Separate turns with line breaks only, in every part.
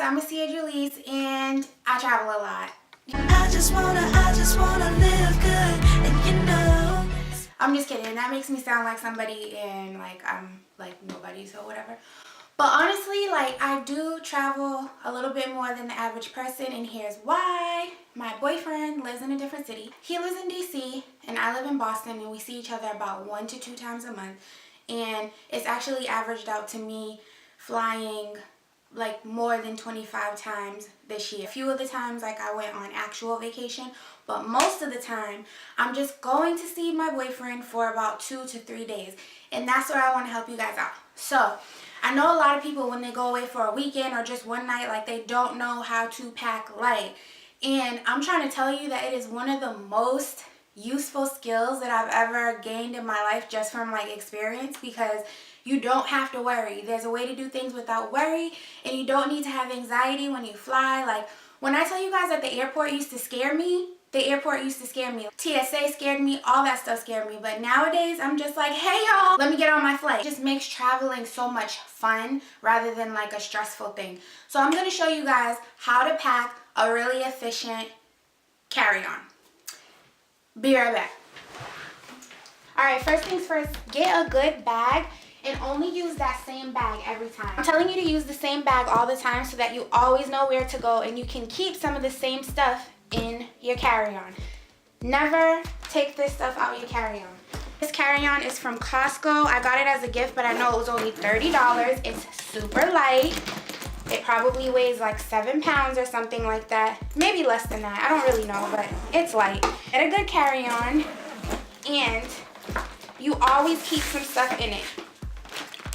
I'm asiya.jw and I travel a lot.
I just wanna live good, and you know.
I'm just kidding. That makes me sound like somebody and like I'm like nobody, so whatever. But honestly, like I do travel a little bit more than the average person, and here's why. My boyfriend lives in a different city. He lives in DC and I live in Boston, and we see each other about 1 to 2 times a month. And it's actually averaged out to me flying like more than 25 times this year. A few of the times like I went on actual vacation, but most of the time I'm just going to see my boyfriend for about 2 to 3 days, and that's where I want to help you guys out. So I know a lot of people, when they go away for a weekend or just one night, like they don't know how to pack light, and I'm trying to tell you that it is one of the most useful skills that I've ever gained in my life just from like experience, because you don't have to worry. There's a way to do things without worry, and you don't need to have anxiety when you fly. Like when I tell you guys that the airport used to scare me, TSA scared me, all that stuff scared me. But nowadays I'm just like, hey y'all, let me get on my flight. It just makes traveling so much fun rather than like a stressful thing. So I'm gonna show you guys how to pack a really efficient carry-on. Be right back. Alright, first things first, get a good bag and only use that same bag every time. I'm telling you to use the same bag all the time so that you always know where to go and you can keep some of the same stuff in your carry-on. Never take this stuff out of your carry-on. This carry-on is from Costco. I got it as a gift, but I know it was only $30. It's super light. It probably weighs like 7 pounds or something like that. Maybe less than that. I don't really know, but it's light. Get a good carry-on, and you always keep some stuff in it.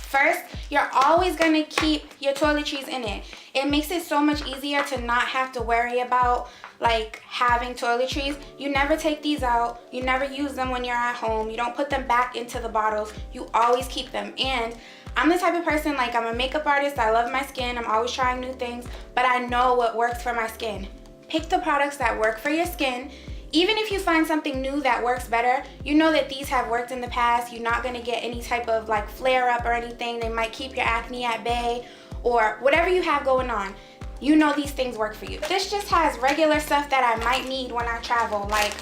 First, you're always gonna keep your toiletries in it. It makes it so much easier to not have to worry about like having toiletries. You never take these out. You never use them when you're at home. You don't put them back into the bottles. You always keep them. And I'm the type of person, like I'm a makeup artist. I love my skin. I'm always trying new things, but I know what works for my skin. Pick the products that work for your skin. Even if you find something new that works better, you know that these have worked in the past. You're not gonna get any type of like flare up or anything. They might keep your acne at bay or whatever you have going on. You know these things work for you. This just has regular stuff that I might need when I travel, like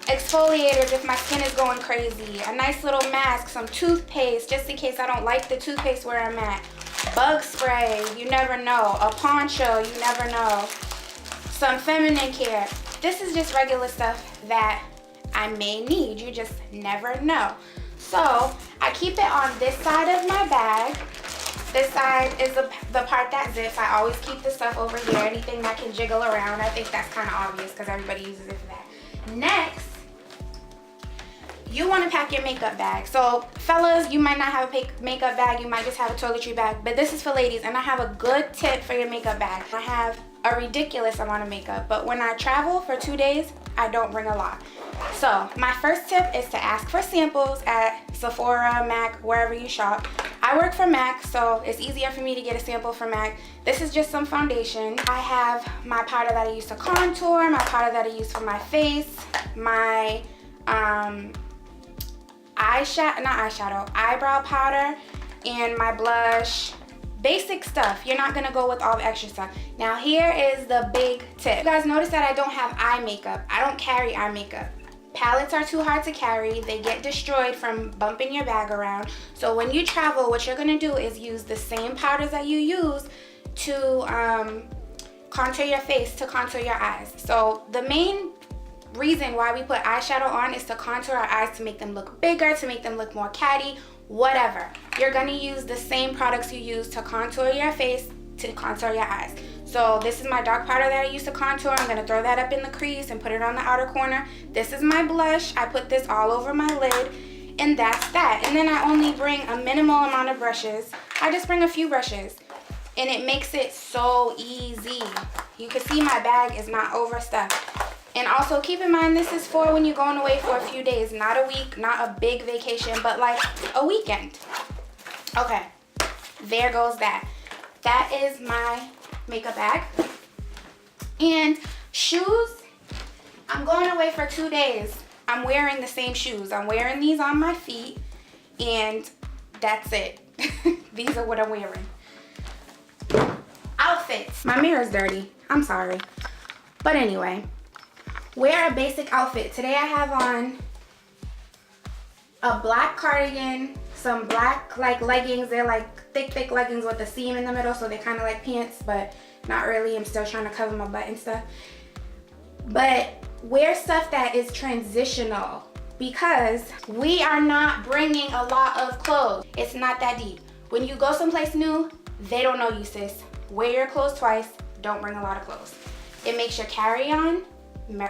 exfoliators if my skin is going crazy, a nice little mask, some toothpaste just in case I don't like the toothpaste where I'm at, bug spray, you never know, a poncho, you never know, some feminine care. This is just regular stuff that I may need. You just never know. So I keep it on this side of my bag. This side is the part that zips. I always keep the stuff over here. Anything that can jiggle around. I think that's kind of obvious because everybody uses it for that. Next, you want to pack your makeup bag. So fellas, you might not have a makeup bag. You might just have a toiletry bag. But this is for ladies, and I have a good tip for your makeup bag. I have a ridiculous amount of makeup, but when I travel for 2 days, I don't bring a lot. So my first tip is to ask for samples at Sephora, MAC, wherever you shop. I work for MAC, so it's easier for me to get a sample from MAC. This is just some foundation. I have my powder that I use to contour, my powder that I use for my face, my eyebrow powder, and my blush. Basic stuff. You're not gonna go with all the extra stuff. Now here is the big tip. You guys notice that I don't have eye makeup. I don't carry eye makeup. Palettes are too hard to carry. They get destroyed from bumping your bag around. So when you travel, what you're gonna do is use the same powders that you use to contour your face, to contour your eyes. So the main reason why we put eyeshadow on is to contour our eyes, to make them look bigger, to make them look more catty, whatever. You're gonna use the same products you use to contour your face, to contour your eyes. So this is my dark powder that I use to contour. I'm gonna throw that up in the crease and put it on the outer corner. This is my blush. I put this all over my lid, and that's that. And then I only bring a minimal amount of brushes. I just bring a few brushes, and it makes it so easy. You can see my bag is not overstuffed. And also keep in mind, this is for when you're going away for a few days, not a week, not a big vacation, but like a weekend. Okay, there goes that. That is my makeup bag. And shoes, I'm going away for 2 days. I'm wearing the same shoes. I'm wearing these on my feet, and that's it. These are what I'm wearing. Outfit. outfits. My mirror's dirty. I'm sorry. But anyway, wear a basic outfit. Today I have on a black cardigan, some black like leggings. They're like thick leggings with a seam in the middle, so they're kind of like pants, but not really. I'm still trying to cover my butt and stuff. But wear stuff that is transitional, because we are not bringing a lot of clothes. It's not that deep. When you go someplace new, they don't know you, sis. Wear your clothes twice. Don't bring a lot of clothes. It makes your carry-on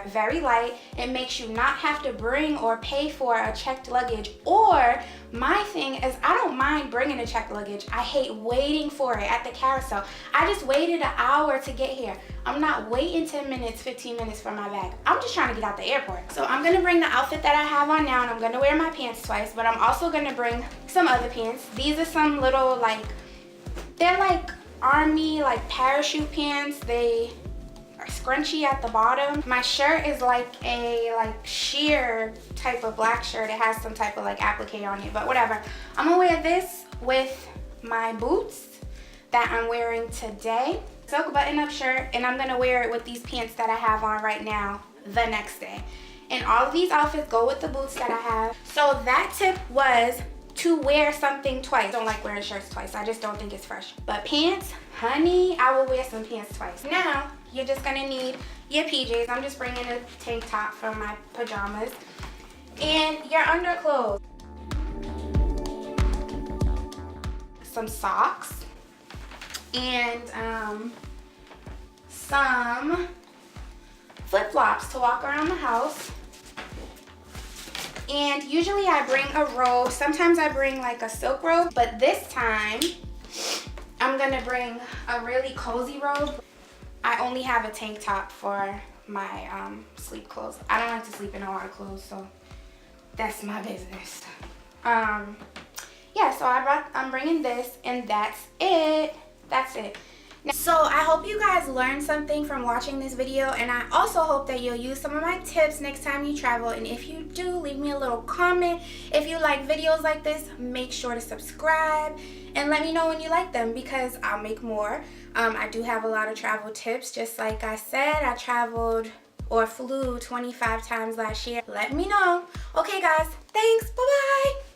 very light. It makes you not have to bring or pay for a checked luggage. Or my thing is, I don't mind bringing a checked luggage. I hate waiting for it at the carousel. I just waited an hour to get here. I'm not waiting 10 minutes, 15 minutes for my bag. I'm just trying to get out the airport. So I'm gonna bring the outfit that I have on now, and I'm gonna wear my pants twice, but I'm also gonna bring some other pants. These are some little they're like army, like parachute pants. They are scrunchy at the bottom. My shirt is like a sheer type of black shirt. It has some type of applique on it, but whatever. I'm gonna wear this with my boots that I'm wearing today. Silk button-up shirt, and I'm gonna wear it with these pants that I have on right now the next day. And all of these outfits go with the boots that I have. So that tip was to wear something twice. I don't like wearing shirts twice. I just don't think it's fresh. But pants, honey, I will wear some pants twice. Now, you're just gonna need your PJs. I'm just bringing a tank top for my pajamas. And your underclothes. Some socks. And some flip-flops to walk around the house. And usually I bring a robe. Sometimes I bring a silk robe, but this time I'm gonna bring a really cozy robe. I only have a tank top for my sleep clothes. I don't like to sleep in a lot of clothes, so that's my business. Yeah, so I'm bringing this, and that's it. That's it. So I hope you guys learned something from watching this video, and I also hope that you'll use some of my tips next time you travel. And if you do, leave me a little comment. If you like videos like this, make sure to subscribe and let me know when you like them, because I'll make more. I do have a lot of travel tips. Just like I said, I traveled or flew 25 times last year. Let me know. Okay guys, thanks, bye-bye.